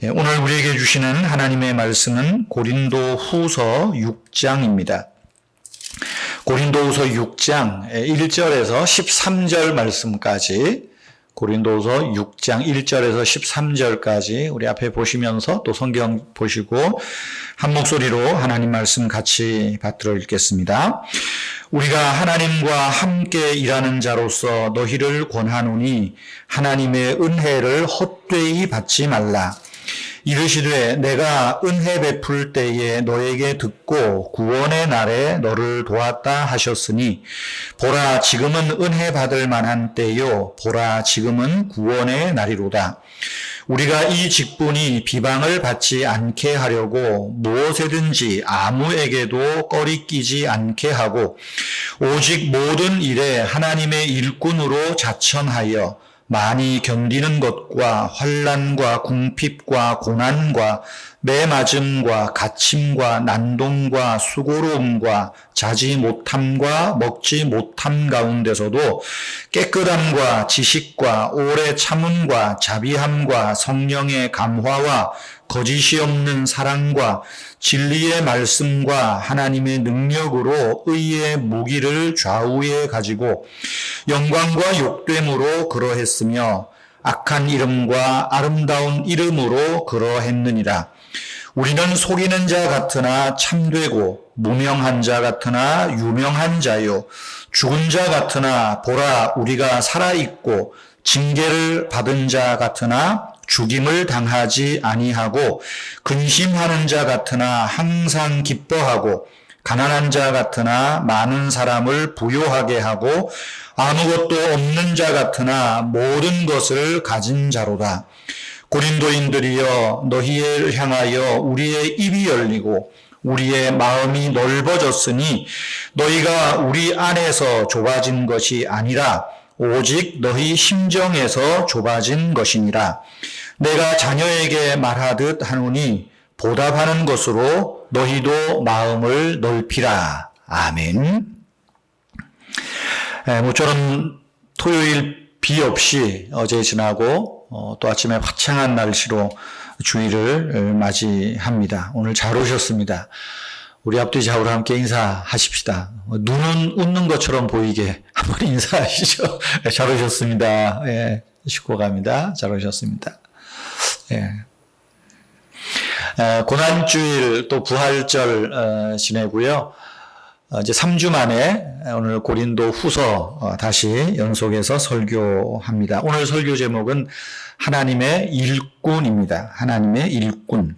오늘 우리에게 주시는 하나님의 말씀은 고린도 후서 6장입니다. 고린도 후서 6장 1절에서 13절 말씀까지, 고린도후서 6장 1절에서 13절까지 우리 앞에 보시면서 또 성경 보시고 한 목소리로 하나님 말씀 같이 받들어 읽겠습니다. 우리가 하나님과 함께 일하는 자로서 너희를 권하노니 하나님의 은혜를 헛되이 받지 말라. 이르시되 내가 은혜 베풀 때에 너에게 듣고 구원의 날에 너를 도왔다 하셨으니 보라 지금은 은혜 받을 만한 때요 보라 지금은 구원의 날이로다. 우리가 이 직분이 비방을 받지 않게 하려고 무엇에든지 아무에게도 꺼리끼지 않게 하고 오직 모든 일에 하나님의 일꾼으로 자천하여 많이 견디는 것과 환난과 궁핍과 고난과 매맞음과 갇힘과 난동과 수고로움과 자지 못함과 먹지 못함 가운데서도 깨끗함과 지식과 오래 참음과 자비함과 성령의 감화와 거짓이 없는 사랑과 진리의 말씀과 하나님의 능력으로 의의 무기를 좌우에 가지고 영광과 욕됨으로 그러했으며 악한 이름과 아름다운 이름으로 그러했느니라. 우리는 속이는 자 같으나 참되고 무명한 자 같으나 유명한 자요 죽은 자 같으나 보라 우리가 살아있고 징계를 받은 자 같으나 죽임을 당하지 아니하고 근심하는 자 같으나 항상 기뻐하고 가난한 자 같으나 많은 사람을 부요하게 하고 아무것도 없는 자 같으나 모든 것을 가진 자로다. 고린도인들이여 너희를 향하여 우리의 입이 열리고 우리의 마음이 넓어졌으니 너희가 우리 안에서 좁아진 것이 아니라 오직 너희 심정에서 좁아진 것이니라. 내가 자녀에게 말하듯 하노니 보답하는 것으로 너희도 마음을 넓히라. 아멘. 모처럼 토요일 비 없이 어제 지나고 또 아침에 화창한 날씨로 주일을 맞이합니다. 오늘 잘 오셨습니다. 우리 앞뒤 좌우로 함께 인사하십시다. 눈은 웃는 것처럼 보이게 한번 인사하시죠. 잘 오셨습니다. 예, 싣고 갑니다. 잘 오셨습니다. 예. 고난주일 또 부활절 지내고요. 이제 3주 만에 오늘 고린도 후서 다시 연속해서 설교합니다. 오늘 설교 제목은 하나님의 일꾼입니다. 하나님의 일꾼.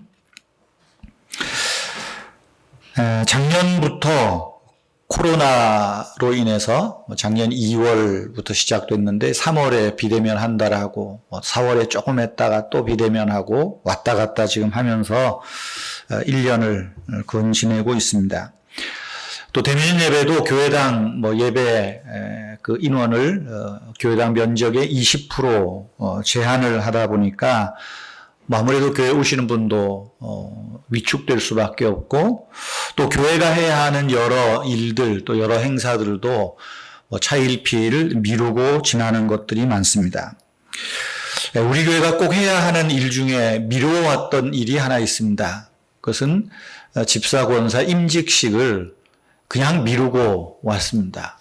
작년부터 코로나로 인해서 작년 2월부터 시작됐는데 3월에 비대면 한다라고 4월에 조금 했다가 또 비대면하고 왔다 갔다 지금 하면서 1년을 근 지내고 있습니다. 또 대면 예배도 교회당 예배 그 인원을 교회당 면적의 20% 제한을 하다 보니까 아무래도 교회 오시는 분도 위축될 수밖에 없고 또 교회가 해야 하는 여러 일들 또 여러 행사들도 차일피일 미루고 지나는 것들이 많습니다. 우리 교회가 꼭 해야 하는 일 중에 미뤄왔던 일이 하나 있습니다. 그것은 집사 권사 임직식을 그냥 미루고 왔습니다.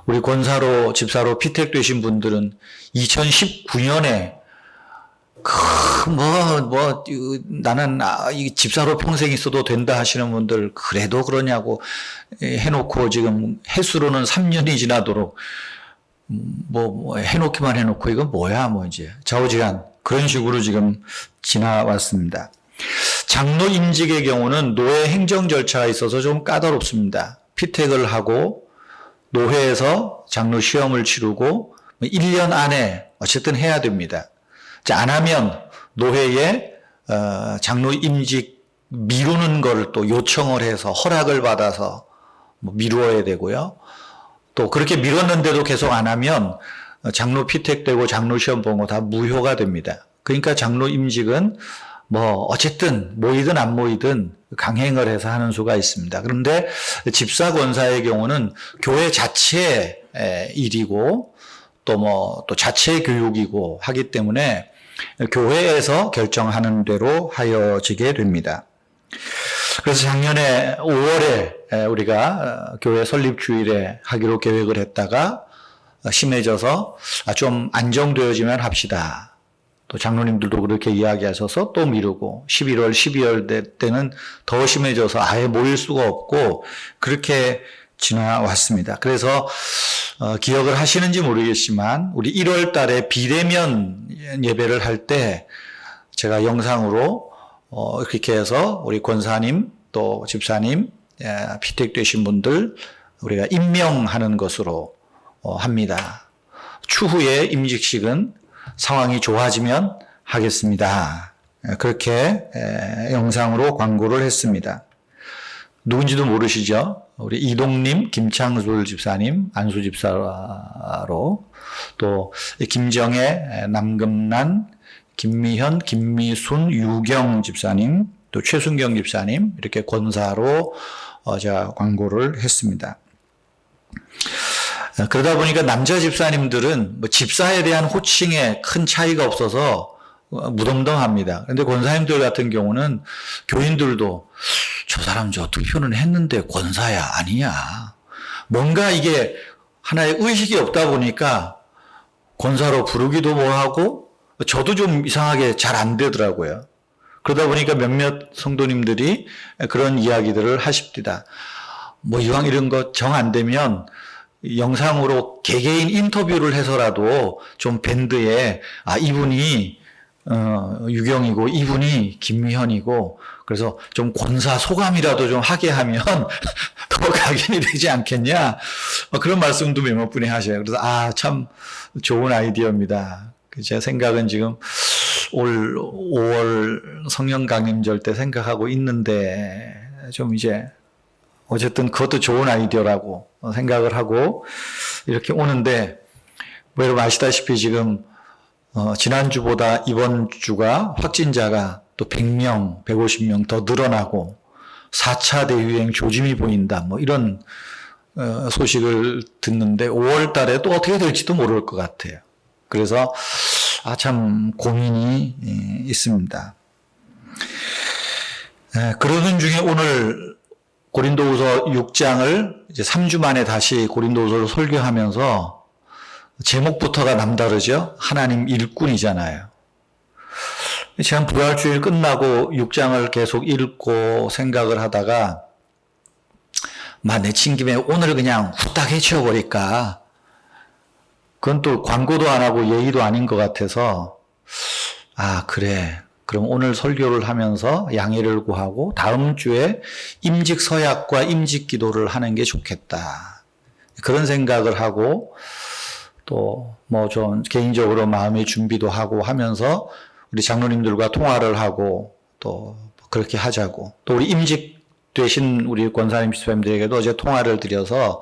우리 권사로 집사로 피택되신 분들은 2019년에 나는 이 집사로 평생 있어도 된다 하시는 분들 그래도 그러냐고 해놓고 지금 해수로는 3년이 지나도록 해놓기만 해놓고 이건 뭐야 이제 좌우지간 그런 식으로 지금 지나왔습니다. 장로 임직의 경우는 노회 행정 절차가 있어서 좀 까다롭습니다. 피택을 하고 노회에서 장로 시험을 치르고 1년 안에 어쨌든 해야 됩니다. 안 하면 노회에 장로 임직 미루는 걸 또 요청을 해서 허락을 받아서 미루어야 되고요. 또 그렇게 미뤘는데도 계속 안 하면 장로 피택되고 장로 시험 본 거 다 무효가 됩니다. 그러니까 장로 임직은 어쨌든 모이든 안 모이든 강행을 해서 하는 수가 있습니다. 그런데 집사 권사의 경우는 교회 자체의 일이고 또 자체 교육이고 하기 때문에 교회에서 결정하는 대로 하여지게 됩니다. 그래서 작년에 5월에 우리가 교회 설립주일에 하기로 계획을 했다가 심해져서 좀 안정되어지면 합시다. 또 장로님들도 그렇게 이야기하셔서 또 미루고 11월, 12월 때는 더 심해져서 아예 모일 수가 없고 그렇게 지나왔습니다. 그래서 기억을 하시는지 모르겠지만 우리 1월 달에 비대면 예배를 할 때 제가 영상으로 이렇게 해서 우리 권사님 또 집사님 피택되신 분들 우리가 임명하는 것으로 합니다. 추후에 임직식은 상황이 좋아지면 하겠습니다. 그렇게 영상으로 광고를 했습니다. 누군지도 모르시죠? 우리 이동님, 김창술 집사님, 안수 집사로 또 김정혜, 남금란, 김미현, 김미순, 유경 집사님, 또 최순경 집사님 이렇게 권사로 제가 광고를 했습니다. 그러다 보니까 남자 집사님들은 뭐 집사에 대한 호칭에 큰 차이가 없어서 무덤덤합니다. 그런데 권사님들 같은 경우는 교인들도 저 사람 저 투표는 했는데 권사야 아니야. 뭔가 이게 하나의 의식이 없다 보니까 권사로 부르기도 뭐하고 저도 좀 이상하게 잘 안 되더라고요. 그러다 보니까 몇몇 성도님들이 그런 이야기들을 하십니다. 뭐 이왕 이런 거 정 안 되면 영상으로 개개인 인터뷰를 해서라도 좀 밴드에 이분이 유경이고 이분이 김미현이고 그래서 좀 권사 소감이라도 좀 하게 하면 더 각인이 되지 않겠냐 그런 말씀도 몇몇 분이 하셔요. 그래서 참 좋은 아이디어입니다. 제 생각은 지금 올 5월 성령 강림절 때 생각하고 있는데 좀 이제 어쨌든 그것도 좋은 아이디어라고 생각을 하고 이렇게 오는데 뭐 여러분 아시다시피 지금 지난주보다 이번 주가 확진자가 또 100명, 150명 더 늘어나고 4차 대유행 조짐이 보인다. 뭐 이런 소식을 듣는데 5월 달에 또 어떻게 될지도 모를 것 같아요. 그래서 참 고민이 있습니다. 그러는 중에 오늘 고린도후서 6장을 이제 3주 만에 다시 고린도후서를 설교하면서 제목부터가 남다르죠. 하나님 일꾼이잖아요. 지난 부활주일 끝나고 6장을 계속 읽고 생각을 하다가 내친 김에 오늘 그냥 후딱 해치워버릴까. 그건 또 광고도 안 하고 예의도 아닌 것 같아서 그래. 그럼 오늘 설교를 하면서 양해를 구하고 다음 주에 임직 서약과 임직 기도를 하는 게 좋겠다. 그런 생각을 하고 또 뭐 좀 개인적으로 마음의 준비도 하고 하면서 우리 장로님들과 통화를 하고 또 그렇게 하자고 또 우리 임직 되신 우리 권사님 집사님들에게도 어제 통화를 드려서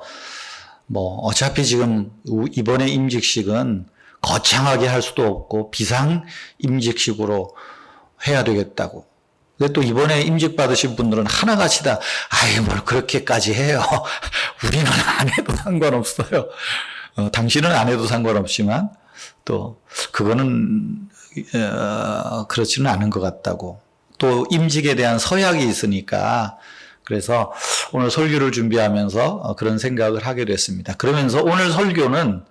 뭐 어차피 지금 이번에 임직식은 거창하게 할 수도 없고 비상 임직식으로 해야 되겠다고. 근데 또 이번에 임직 받으신 분들은 하나같이 다 뭘 그렇게까지 해요. 우리는 안 해도 상관없어요. 당신은 안 해도 상관없지만 또 그거는 그렇지는 않은 것 같다고. 또 임직에 대한 서약이 있으니까 그래서 오늘 설교를 준비하면서 그런 생각을 하게 됐습니다. 그러면서 오늘 설교는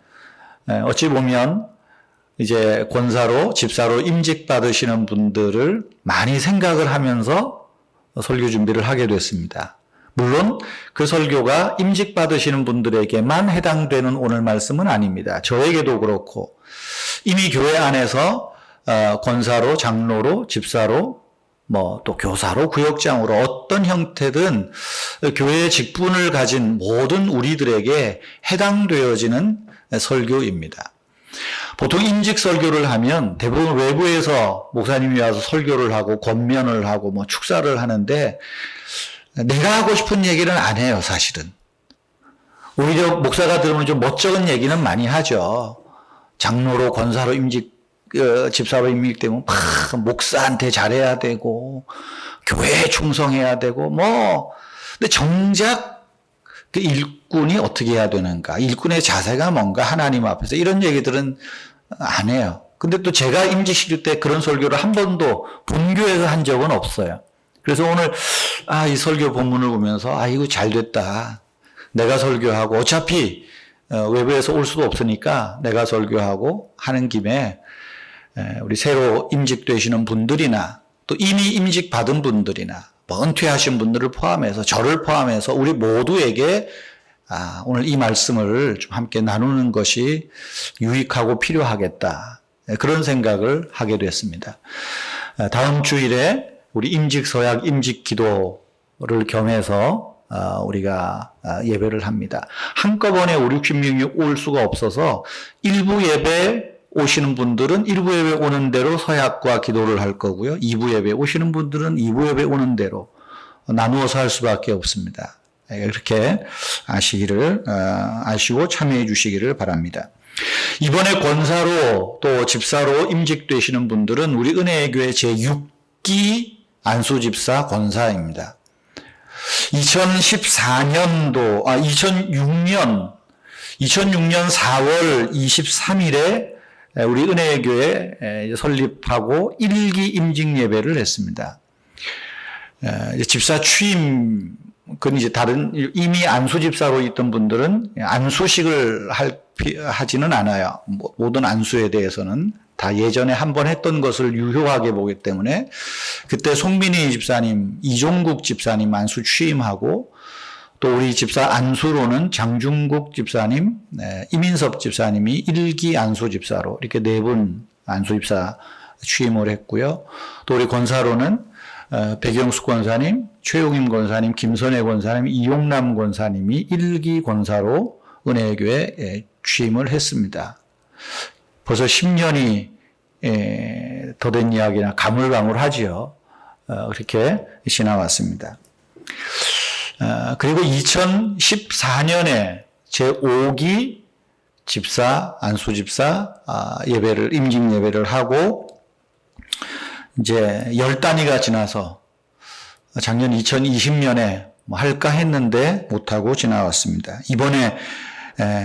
어찌 보면 이제 권사로 집사로 임직 받으시는 분들을 많이 생각을 하면서 설교 준비를 하게 됐습니다. 물론 그 설교가 임직 받으시는 분들에게만 해당되는 오늘 말씀은 아닙니다. 저에게도 그렇고 이미 교회 안에서 권사로 장로로 집사로 뭐 또 교사로 구역장으로 어떤 형태든 교회의 직분을 가진 모든 우리들에게 해당되어지는 설교입니다. 보통 임직 설교를 하면 대부분 외부에서 목사님이 와서 설교를 하고 권면을 하고 뭐 축사를 하는데 내가 하고 싶은 얘기는 안 해요, 사실은. 오히려 목사가 들으면 좀 멋쩍은 얘기는 많이 하죠. 장로로 권사로 임직 집사로 임직되면 목사한테 잘해야 되고 교회에 충성해야 되고 근데 정작 그 일꾼이 어떻게 해야 되는가, 일꾼의 자세가 뭔가, 하나님 앞에서 이런 얘기들은 안 해요. 근데 또 제가 임직시킬 때 그런 설교를 한 번도 본교에서 한 적은 없어요. 그래서 오늘 이 설교 본문을 보면서 이거 잘 됐다. 내가 설교하고 어차피 외부에서 올 수도 없으니까 내가 설교하고 하는 김에 우리 새로 임직되시는 분들이나 또 이미 임직 받은 분들이나 은퇴하신 분들을 포함해서 저를 포함해서 우리 모두에게 오늘 이 말씀을 좀 함께 나누는 것이 유익하고 필요하겠다. 그런 생각을 하게 됐습니다. 다음 주일에 우리 임직 서약, 임직 기도를 겸해서 우리가 예배를 합니다. 한꺼번에 5, 60명이 올 수가 없어서 일부 예배 오시는 분들은 일부 예배 오는 대로 서약과 기도를 할 거고요. 2부 예배 오시는 분들은 2부 예배 오는 대로 나누어서 할 수밖에 없습니다. 그렇게 아시고 참여해 주시기를 바랍니다. 이번에 권사로 또 집사로 임직되시는 분들은 우리 은혜의 교회 제6기 안수집사 권사입니다. 2006년 4월 23일에 우리 은혜의 교회 설립하고 1기 임직 예배를 했습니다. 집사 취임, 그건 이제 이미 안수집사로 있던 분들은 안수식을 하지는 않아요. 모든 안수에 대해서는 다 예전에 한번 했던 것을 유효하게 보기 때문에 그때 송민희 집사님, 이종국 집사님 안수 취임하고 또 우리 집사 안수로는 장중국 집사님, 이민섭 집사님이 1기 안수 집사로 이렇게 4분 안수 집사 취임을 했고요. 또 우리 권사로는 백영숙 권사님, 최용임 권사님, 김선혜 권사님, 이용남 권사님이 1기 권사로 은혜의 교회에 취임을 했습니다. 벌써 10년이 더 된 이야기나 가물가물하지요. 그렇게 지나왔습니다. 그리고 2014년에 제5기 집사, 안수집사 임직 예배를 하고 이제 10단위가 지나서 작년 2020년에 할까 했는데 못하고 지나왔습니다. 이번에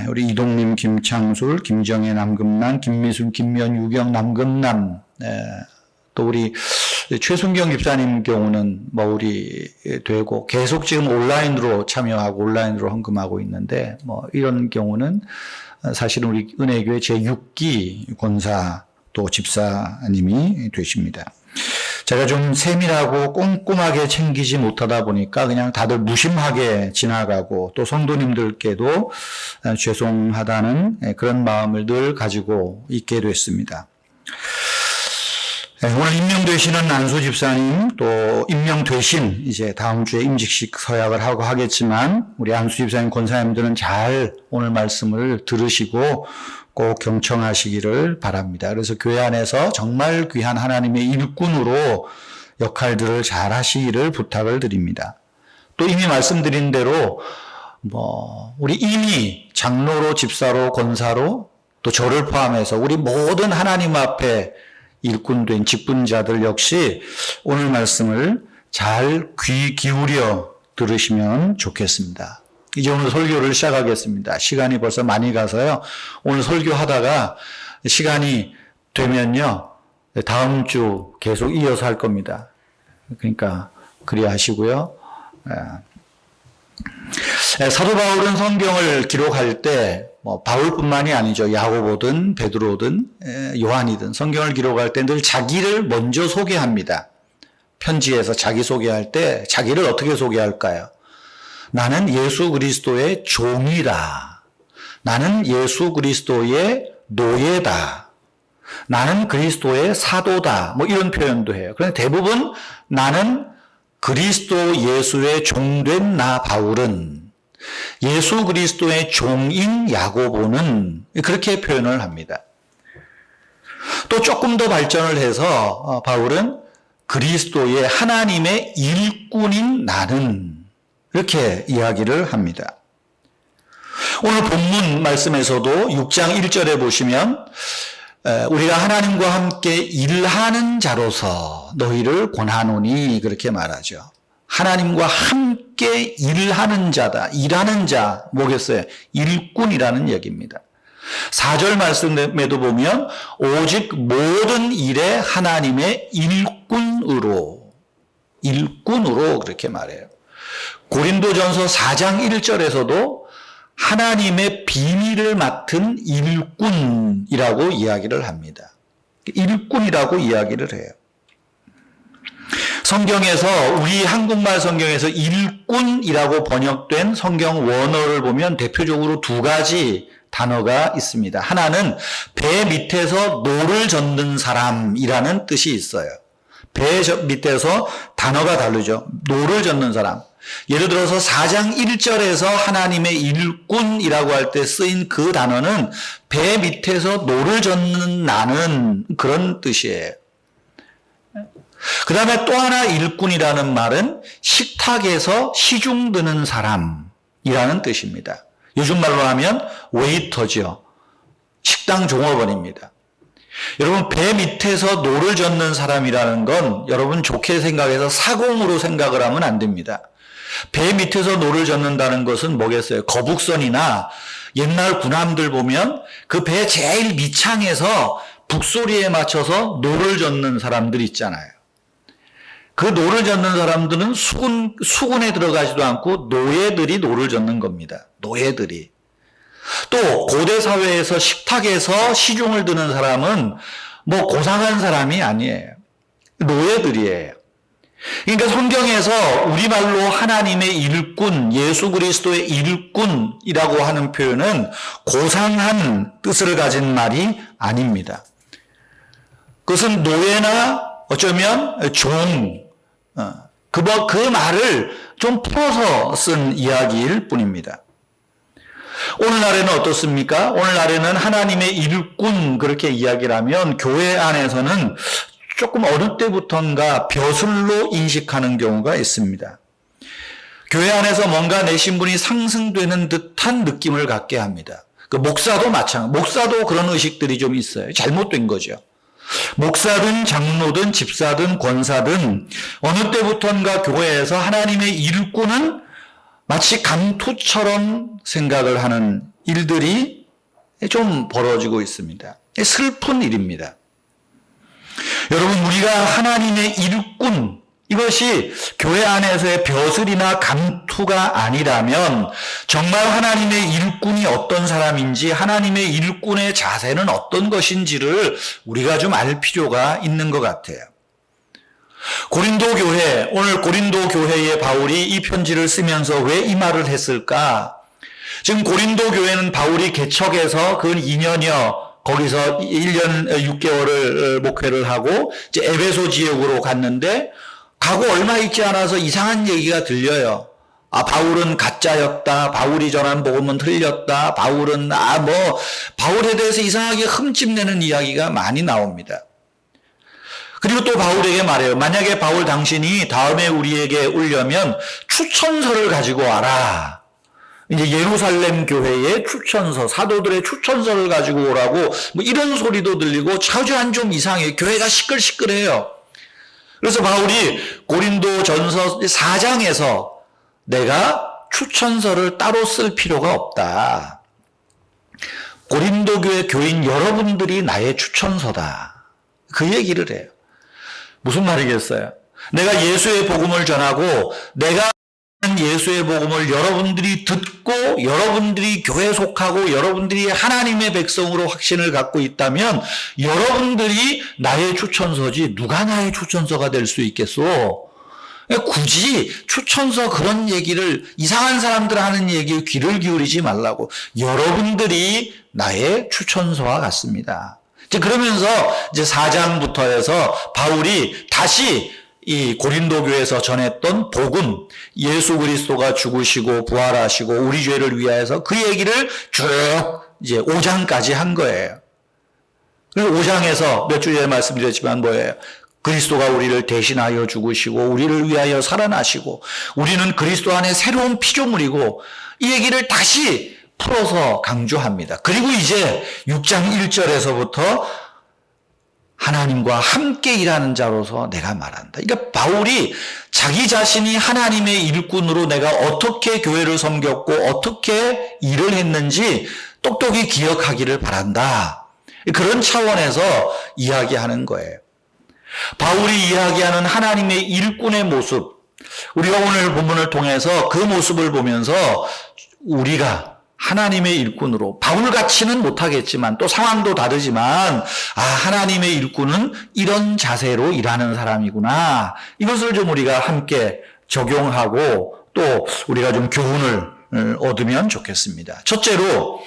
우리 이동림, 김창술, 김정혜, 남금남, 김미순, 김면, 유경, 남금남, 또 우리 최순경 집사님 경우는 우리 되고 계속 지금 온라인으로 참여하고 온라인으로 헌금하고 있는데 이런 경우는 사실은 우리 은혜교회 제6기 권사 또 집사님이 되십니다. 제가 좀 세밀하고 꼼꼼하게 챙기지 못하다 보니까 그냥 다들 무심하게 지나가고 또 성도님들께도 죄송하다는 그런 마음을 늘 가지고 있게 됐습니다. 오늘 임명되시는 안수 집사님 또 임명되신 이제 다음 주에 임직식 서약을 하고 하겠지만 우리 안수 집사님 권사님들은 잘 오늘 말씀을 들으시고 꼭 경청하시기를 바랍니다. 그래서 교회 안에서 정말 귀한 하나님의 일꾼으로 역할들을 잘 하시기를 부탁을 드립니다. 또 이미 말씀드린 대로 우리 이미 장로로 집사로 권사로 또 저를 포함해서 우리 모든 하나님 앞에 일꾼된 직분자들 역시 오늘 말씀을 잘 귀 기울여 들으시면 좋겠습니다. 이제 오늘 설교를 시작하겠습니다. 시간이 벌써 많이 가서요. 오늘 설교하다가 시간이 되면요. 다음 주 계속 이어서 할 겁니다. 그러니까 그리 하시고요. 사도 바울은 성경을 기록할 때 바울뿐만이 아니죠. 야고보든 베드로든 요한이든 성경을 기록할 때 늘 자기를 먼저 소개합니다. 편지에서 자기 소개할 때 자기를 어떻게 소개할까요? 나는 예수 그리스도의 종이다. 나는 예수 그리스도의 노예다. 나는 그리스도의 사도다. 이런 표현도 해요. 그런데 대부분 나는 그리스도 예수의 종된 나 바울은 예수 그리스도의 종인 야고보는 그렇게 표현을 합니다. 또 조금 더 발전을 해서 바울은 그리스도의 하나님의 일꾼인 나는 이렇게 이야기를 합니다. 오늘 본문 말씀에서도 6장 1절에 보시면 우리가 하나님과 함께 일하는 자로서 너희를 권하노니 그렇게 말하죠. 하나님과 함께 일하는 자다. 일하는 자 뭐겠어요? 일꾼이라는 얘기입니다. 4절 말씀에도 보면 오직 모든 일에 하나님의 일꾼으로 그렇게 말해요. 고린도전서 4장 1절에서도 하나님의 비밀을 맡은 일꾼이라고 이야기를 합니다. 일꾼이라고 이야기를 해요. 성경에서, 우리 한국말 성경에서 일꾼이라고 번역된 성경 원어를 보면 대표적으로 두 가지 단어가 있습니다. 하나는 배 밑에서 노를 젓는 사람이라는 뜻이 있어요. 배 밑에서 단어가 다르죠. 노를 젓는 사람. 예를 들어서 4장 1절에서 하나님의 일꾼이라고 할 때 쓰인 그 단어는 배 밑에서 노를 젓는 나는 그런 뜻이에요. 그 다음에 또 하나 일꾼이라는 말은 식탁에서 시중 드는 사람이라는 뜻입니다. 요즘 말로 하면 웨이터죠. 식당 종업원입니다. 여러분, 배 밑에서 노를 젓는 사람이라는 건 여러분 좋게 생각해서 사공으로 생각을 하면 안 됩니다. 배 밑에서 노를 젓는다는 것은 뭐겠어요? 거북선이나 옛날 군함들 보면 그 배 제일 밑창에서 북소리에 맞춰서 노를 젓는 사람들 있잖아요. 그 노를 젓는 사람들은 수군에 들어가지도 않고 노예들이 노를 젓는 겁니다. 노예들이. 또 고대 사회에서 식탁에서 시중을 드는 사람은 뭐 고상한 사람이 아니에요. 노예들이에요. 그러니까 성경에서 우리말로 하나님의 일꾼, 예수 그리스도의 일꾼이라고 하는 표현은 고상한 뜻을 가진 말이 아닙니다. 그것은 노예나 어쩌면 종, 그 말을 좀 풀어서 쓴 이야기일 뿐입니다. 오늘날에는 어떻습니까? 오늘날에는 하나님의 일꾼 그렇게 이야기를 하면 교회 안에서는 조금 어느 때부턴가 벼슬로 인식하는 경우가 있습니다. 교회 안에서 뭔가 내 신분이 상승되는 듯한 느낌을 갖게 합니다. 그 목사도 그런 의식들이 좀 있어요. 잘못된 거죠. 목사든 장로든 집사든 권사든 어느 때부턴가 교회에서 하나님의 일꾼은 마치 감투처럼 생각을 하는 일들이 좀 벌어지고 있습니다. 슬픈 일입니다. 여러분, 우리가 하나님의 일꾼, 이것이 교회 안에서의 벼슬이나 감투가 아니라면 정말 하나님의 일꾼이 어떤 사람인지, 하나님의 일꾼의 자세는 어떤 것인지를 우리가 좀 알 필요가 있는 것 같아요. 고린도 교회, 오늘 고린도 교회의 바울이 이 편지를 쓰면서 왜 이 말을 했을까? 지금 고린도 교회는 바울이 개척해서 근 2년여 거기서 1년 6개월을 목회를 하고 이제 에베소 지역으로 갔는데 가고 얼마 있지 않아서 이상한 얘기가 들려요. 바울은 가짜였다. 바울이 전한 복음은 틀렸다. 바울은 바울에 대해서 이상하게 흠집내는 이야기가 많이 나옵니다. 그리고 또 바울에게 말해요. 만약에 바울 당신이 다음에 우리에게 오려면 추천서를 가지고 와라. 이제 예루살렘 교회의 추천서, 사도들의 추천서를 가지고 오라고 뭐 이런 소리도 들리고 차주한 좀 이상해요. 교회가 시끌시끌해요. 그래서 바울이 고린도 전서 4장에서 내가 추천서를 따로 쓸 필요가 없다. 고린도 교회 교인 여러분들이 나의 추천서다. 그 얘기를 해요. 무슨 말이겠어요? 내가 예수의 복음을 전하고 내가 예수의 복음을 여러분들이 듣고 여러분들이 교회에 속하고 여러분들이 하나님의 백성으로 확신을 갖고 있다면 여러분들이 나의 추천서지 누가 나의 추천서가 될 수 있겠소? 굳이 추천서 그런 얘기를 이상한 사람들 하는 얘기에 귀를 기울이지 말라고. 여러분들이 나의 추천서와 같습니다. 그러면서 이제 4장부터 해서 바울이 다시 이 고린도 교회에서 전했던 복음, 예수 그리스도가 죽으시고 부활하시고 우리 죄를 위하여서 그 얘기를 쭉 이제 5장까지 한 거예요. 그리고 5장에서 몇 주 전에 말씀드렸지만 뭐예요? 그리스도가 우리를 대신하여 죽으시고 우리를 위하여 살아나시고 우리는 그리스도 안에 새로운 피조물이고 이 얘기를 다시 풀어서 강조합니다. 그리고 이제 6장 1절에서부터 하나님과 함께 일하는 자로서 내가 말한다. 그러니까 바울이 자기 자신이 하나님의 일꾼으로 내가 어떻게 교회를 섬겼고 어떻게 일을 했는지 똑똑히 기억하기를 바란다. 그런 차원에서 이야기하는 거예요. 바울이 이야기하는 하나님의 일꾼의 모습, 우리가 오늘 본문을 통해서 그 모습을 보면서 우리가 하나님의 일꾼으로, 바울같이는 못하겠지만 또 상황도 다르지만 하나님의 일꾼은 이런 자세로 일하는 사람이구나, 이것을 좀 우리가 함께 적용하고 또 우리가 좀 교훈을 얻으면 좋겠습니다. 첫째로,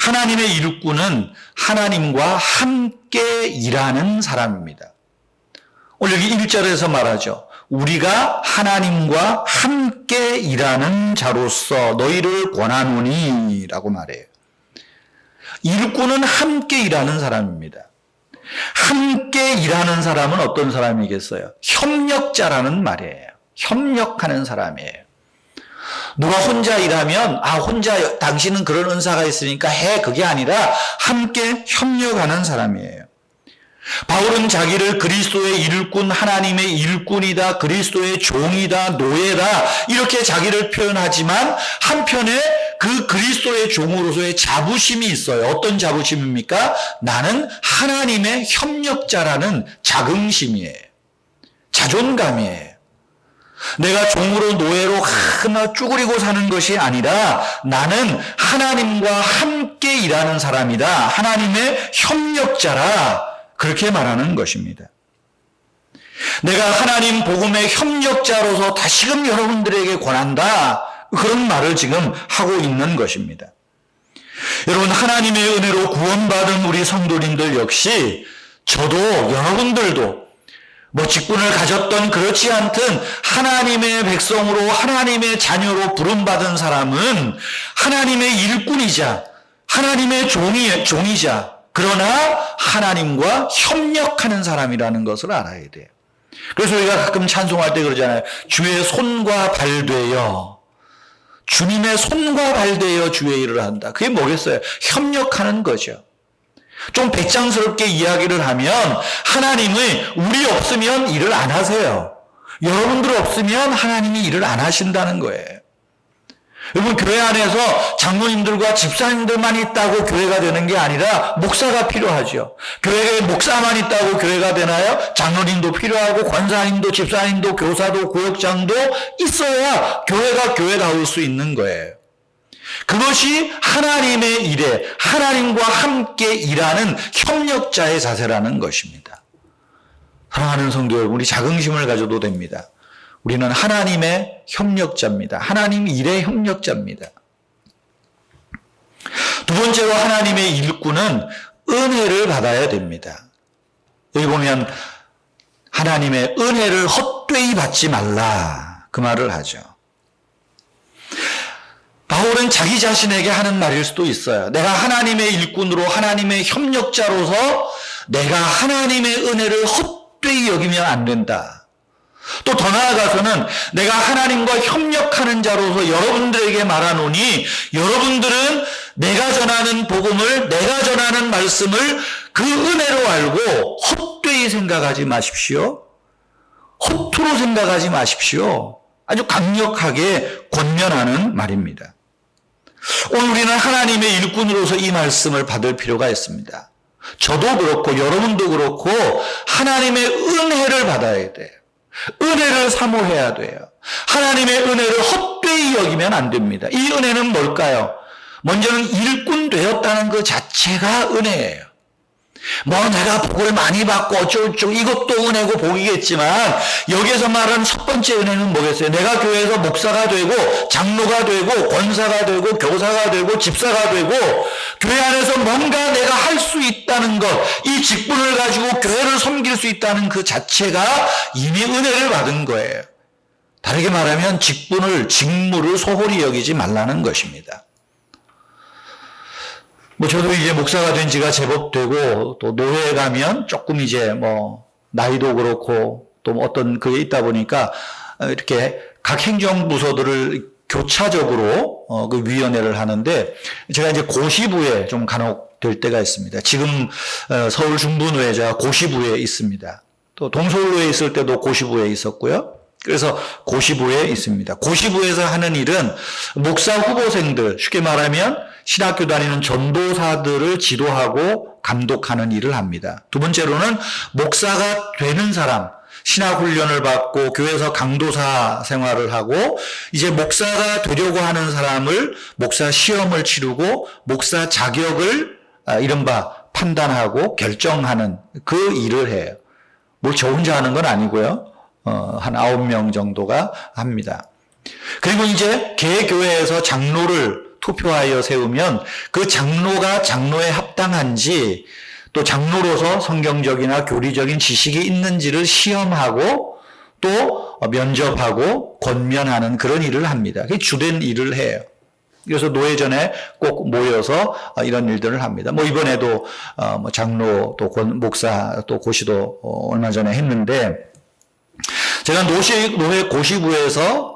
하나님의 일꾼은 하나님과 함께 일하는 사람입니다. 오늘 여기 1절에서 말하죠. 우리가 하나님과 함께 일하는 자로서 너희를 권하노니 라고 말해요. 일꾼은 함께 일하는 사람입니다. 함께 일하는 사람은 어떤 사람이겠어요? 협력자라는 말이에요. 협력하는 사람이에요. 누가 혼자 일하면 혼자 당신은 그런 은사가 있으니까 해, 그게 아니라 함께 협력하는 사람이에요. 바울은 자기를 그리스도의 일꾼, 하나님의 일꾼이다, 그리스도의 종이다, 노예다, 이렇게 자기를 표현하지만 한편에 그 그리스도의 종으로서의 자부심이 있어요. 어떤 자부심입니까? 나는 하나님의 협력자라는 자긍심이에요. 자존감이에요. 내가 종으로 노예로 쭈그리고 사는 것이 아니라 나는 하나님과 함께 일하는 사람이다. 하나님의 협력자라. 그렇게 말하는 것입니다. 내가 하나님 복음의 협력자로서 다시금 여러분들에게 권한다. 그런 말을 지금 하고 있는 것입니다. 여러분, 하나님의 은혜로 구원받은 우리 성도님들 역시 저도 여러분들도 직분을 가졌던 그렇지 않든 하나님의 백성으로, 하나님의 자녀로 부름받은 사람은 하나님의 일꾼이자 하나님의 종이자, 그러나 하나님과 협력하는 사람이라는 것을 알아야 돼요. 그래서 우리가 가끔 찬송할 때 그러잖아요. 주의 손과 발 되어, 주님의 손과 발 되어 주의 일을 한다. 그게 뭐겠어요? 협력하는 거죠. 좀 배짱스럽게 이야기를 하면 하나님은 우리 없으면 일을 안 하세요. 여러분들 없으면 하나님이 일을 안 하신다는 거예요. 여러분, 교회 안에서 장로님들과 집사님들만 있다고 교회가 되는 게 아니라 목사가 필요하죠. 교회에 목사만 있다고 교회가 되나요? 장로님도 필요하고 권사님도 집사님도 교사도 구역장도 있어야 교회가 교회다울 수 있는 거예요. 그것이 하나님의 일에 하나님과 함께 일하는 협력자의 자세라는 것입니다. 사랑하는 성도 여러분, 우리 자긍심을 가져도 됩니다. 우리는 하나님의 협력자입니다. 하나님 일의 협력자입니다. 두 번째로, 하나님의 일꾼은 은혜를 받아야 됩니다. 여기 보면 하나님의 은혜를 헛되이 받지 말라, 그 말을 하죠. 바울은 자기 자신에게 하는 말일 수도 있어요. 내가 하나님의 일꾼으로, 하나님의 협력자로서 내가 하나님의 은혜를 헛되이 여기면 안 된다. 또 더 나아가서는 내가 하나님과 협력하는 자로서 여러분들에게 말하노니, 여러분들은 내가 전하는 복음을, 내가 전하는 말씀을 그 은혜로 알고 헛되이 생각하지 마십시오. 허투루 생각하지 마십시오. 아주 강력하게 권면하는 말입니다. 오늘 우리는 하나님의 일꾼으로서 이 말씀을 받을 필요가 있습니다. 저도 그렇고 여러분도 그렇고 하나님의 은혜를 받아야 돼요. 은혜를 사모해야 돼요. 하나님의 은혜를 헛되이 여기면 안 됩니다. 이 은혜는 뭘까요? 먼저는 일꾼 되었다는 그 자체가 은혜예요. 내가 복을 많이 받고 어쩌고저쩌고 이것도 은혜고 복이겠지만, 여기에서 말하는 첫 번째 은혜는 뭐겠어요? 내가 교회에서 목사가 되고 장로가 되고 권사가 되고 교사가 되고 집사가 되고 교회 안에서 뭔가 내가 할 수 있다는 것, 이 직분을 가지고 교회를 섬길 수 있다는 그 자체가 이미 은혜를 받은 거예요. 다르게 말하면 직무를 소홀히 여기지 말라는 것입니다. 저도 이제 목사가 된 지가 제법 되고, 또 노회에 가면 조금 이제 나이도 그렇고, 또 어떤 그게 있다 보니까, 이렇게 각 행정부서들을 교차적으로, 그 위원회를 하는데, 제가 이제 고시부에 좀 간혹 될 때가 있습니다. 지금, 서울 중부노회 제가 고시부에 있습니다. 또 동서울로에 있을 때도 고시부에 있었고요. 그래서 고시부에 있습니다. 고시부에서 하는 일은 목사 후보생들, 쉽게 말하면 신학교 다니는 전도사들을 지도하고 감독하는 일을 합니다. 두 번째로는 목사가 되는 사람, 신학훈련을 받고 교회에서 강도사 생활을 하고 이제 목사가 되려고 하는 사람을 목사 시험을 치르고 목사 자격을 이른바 판단하고 결정하는 그 일을 해요. 뭘 저 혼자 하는 건 아니고요. 한 9명 정도가 합니다. 그리고 이제 개교회에서 장로를 투표하여 세우면 그 장로가 장로에 합당한지 또 장로로서 성경적이나 교리적인 지식이 있는지를 시험하고 또 면접하고 권면하는 그런 일을 합니다. 그게 주된 일을 해요. 그래서 노회전에 꼭 모여서 이런 일들을 합니다. 뭐 이번에도 장로 또 목사 또 고시도 얼마 전에 했는데 제가 노회 고시부에서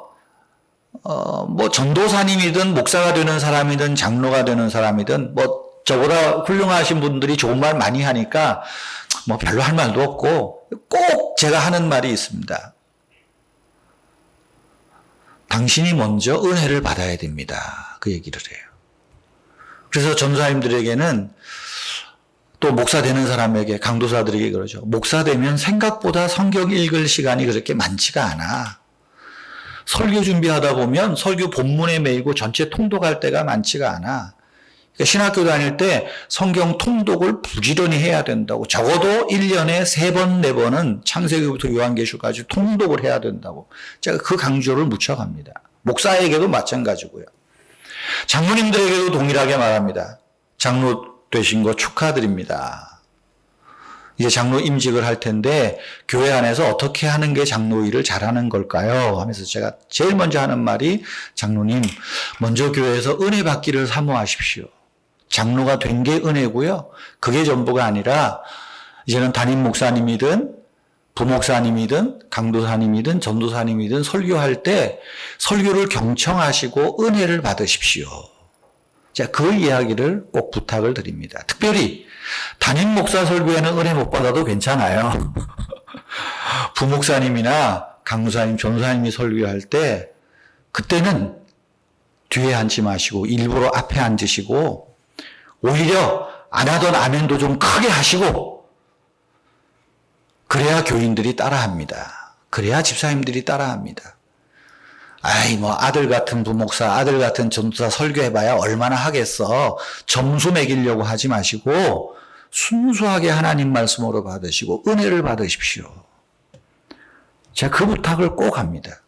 뭐 전도사님이든 목사가 되는 사람이든 장로가 되는 사람이든 뭐 저보다 훌륭하신 분들이 좋은 말 많이 하니까 뭐 별로 할 말도 없고 꼭 제가 하는 말이 있습니다. 당신이 먼저 은혜를 받아야 됩니다. 그 얘기를 해요. 그래서 전도사님들에게는 또 목사 되는 사람에게 강도사들에게 그러죠. 목사 되면 생각보다 성경 읽을 시간이 그렇게 많지가 않아. 설교 준비하다 보면 설교 본문에 매이고 전체 통독할 때가 많지가 않아. 그러니까 신학교 다닐 때 성경 통독을 부지런히 해야 된다고. 적어도 1년에 3번, 4번은 창세기부터 요한계시록까지 통독을 해야 된다고. 제가 그 강조를 묻혀갑니다. 목사에게도 마찬가지고요. 장로님들에게도 동일하게 말합니다. 장로 되신 거 축하드립니다. 이제 장로 임직을 할 텐데 교회 안에서 어떻게 하는 게 장로 일을 잘하는 걸까요? 하면서 제가 제일 먼저 하는 말이 장로님 먼저 교회에서 은혜 받기를 사모하십시오. 장로가 된 게 은혜고요. 그게 전부가 아니라 이제는 담임 목사님이든 부목사님이든 강도사님이든 전도사님이든 설교할 때 설교를 경청하시고 은혜를 받으십시오. 자, 그 이야기를 꼭 부탁을 드립니다. 특별히 담임 목사 설교에는 은혜 못 받아도 괜찮아요. 부목사님이나 강무사님, 전도사님이 설교할 때 그때는 뒤에 앉지 마시고 일부러 앞에 앉으시고 오히려 안 하던 아멘도 좀 크게 하시고 그래야 교인들이 따라합니다. 그래야 집사님들이 따라합니다. 아이 뭐 아들 같은 부목사, 아들 같은 전도사 설교해봐야 얼마나 하겠어. 점수 매기려고 하지 마시고 순수하게 하나님 말씀으로 받으시고 은혜를 받으십시오. 제가 그 부탁을 꼭 합니다.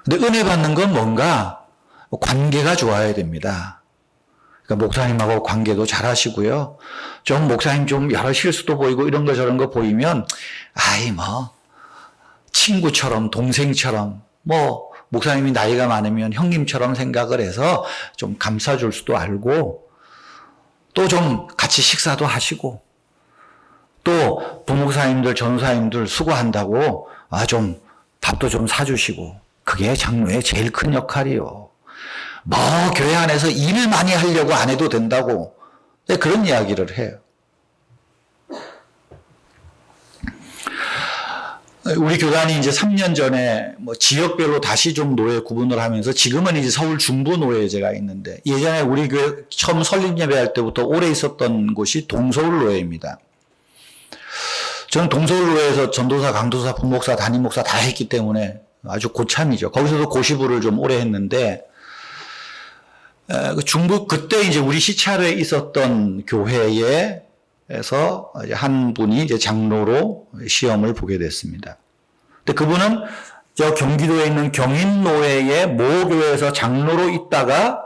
근데 은혜 받는 건 뭔가 관계가 좋아야 됩니다. 그러니까 목사님하고 관계도 잘 하시고요. 좀 목사님 좀 여러 실수도 보이고 이런 거 저런 거 보이면 아이 뭐 친구처럼 동생처럼 뭐 목사님이 나이가 많으면 형님처럼 생각을 해서 좀 감싸줄 수도 알고 또 좀 같이 식사도 하시고 또 부목사님들 전도사님들 수고한다고 좀 밥도 좀 사주시고 그게 장로의 제일 큰 역할이요. 뭐 교회 안에서 일을 많이 하려고 안 해도 된다고 그런 이야기를 해요. 우리 교단이 이제 3년 전에 뭐 지역별로 다시 좀 노예 구분을 하면서 지금은 이제 서울 중부 노예제가 있는데 예전에 우리 교회 처음 설립 예배할 때부터 오래 있었던 곳이 동서울 노예입니다. 저는 동서울 노예에서 전도사, 강도사, 부목사, 담임 목사 다 했기 때문에 아주 고참이죠. 거기서도 고시부를 좀 오래 했는데 중부 그때 이제 우리 시찰에 있었던 교회에서 한 분이 이제 장로로 시험을 보게 됐습니다. 근데 그분은 저 경기도에 있는 경인노회의 모 교회에서 장로로 있다가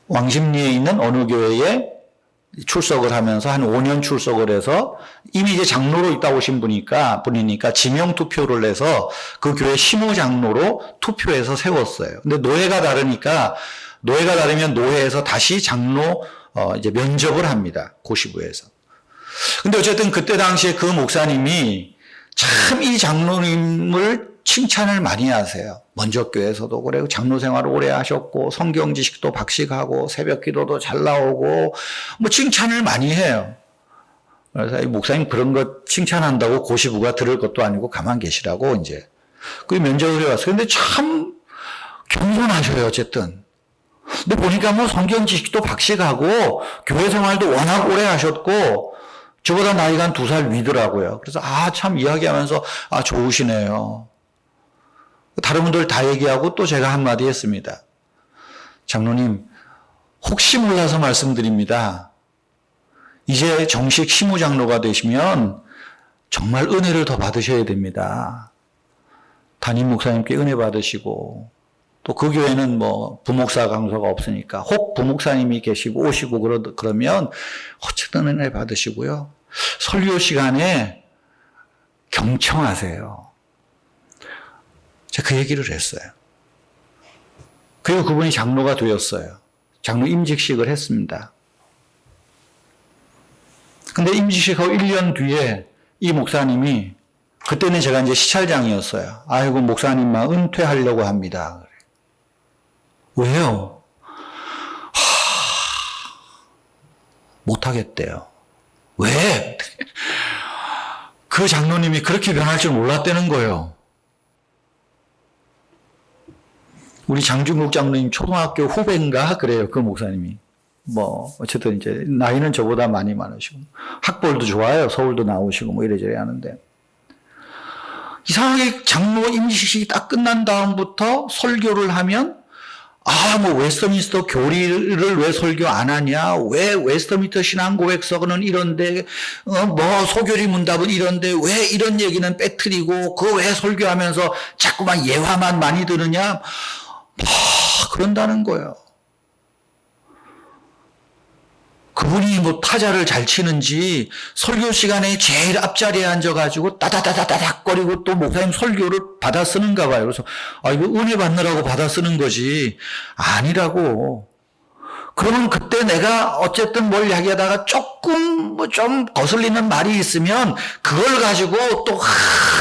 왕십리에 있는 어느 교회에 출석을 하면서 한 5년 출석을 해서 이미 이제 장로로 있다 오신 분이니까 지명 투표를 해서 그 교회 심우장로로 투표해서 세웠어요. 근데 노예가 다르면 노회에서 다시 장로 이제 면접을 합니다. 고시부에서. 근데 어쨌든 그때 당시에 그 목사님이 참 이 장로님을 칭찬을 많이 하세요. 먼저교회에서도 그래 장로 생활을 오래 하셨고 성경 지식도 박식하고 새벽 기도도 잘 나오고 뭐 칭찬을 많이 해요. 그래서 이 목사님 그런 거 칭찬한다고 고시부가 들을 것도 아니고 가만 계시라고 이제 그 면접을 해왔어요. 근데 참 겸손하셔요, 어쨌든. 근데 보니까 뭐 성경 지식도 박식하고 교회 생활도 워낙 오래 하셨고 저보다 나이가 한 2살 위더라고요. 그래서 참 이야기하면서 좋으시네요. 다른 분들 다 얘기하고 또 제가 한마디 했습니다. 장로님, 혹시 몰라서 말씀드립니다. 이제 정식 시무장로가 되시면 정말 은혜를 더 받으셔야 됩니다. 담임 목사님께 은혜 받으시고 또 그 교회는 뭐 부목사 강소가 없으니까 혹 부목사님이 계시고 오시고 그러면 어쨌든 은혜 받으시고요. 설교 시간에 경청하세요. 제가 그 얘기를 했어요. 그리고 그분이 장로가 되었어요. 장로 임직식을 했습니다. 근데 임직식하고 1년 뒤에 이 목사님이, 그때는 제가 이제 시찰장이었어요. 아이고, 목사님만 은퇴하려고 합니다. 왜요? 못하겠대요. 왜? 그 장로님이 그렇게 변할 줄 몰랐다는 거예요. 우리 장중국 장로님 초등학교 후배인가 그래요. 그 목사님이. 뭐 어쨌든 이제 나이는 저보다 많이 많으시고 학벌도 좋아요. 서울도 나오시고 뭐 이래저래 하는데, 이상하게 장로 임시식이 딱 끝난 다음부터 설교를 하면 뭐 웨스터민스터 교리를 왜 설교 안 하냐? 왜 웨스터민스터 신앙고백서는 이런데 뭐 소교리 문답은 이런데 왜 이런 얘기는 빼뜨리고 그 왜 설교하면서 자꾸만 예화만 많이 들으냐? 그런다는 거예요. 그분이 뭐 타자를 잘 치는지 설교 시간에 제일 앞자리에 앉아가지고 따다다다닥 거리고 또 목사님 설교를 받아 쓰는가 봐요. 그래서 이거 은혜 받느라고 받아 쓰는 거지 아니라고. 그러면 그때 내가 어쨌든 뭘 이야기하다가 조금 뭐 좀 거슬리는 말이 있으면 그걸 가지고 또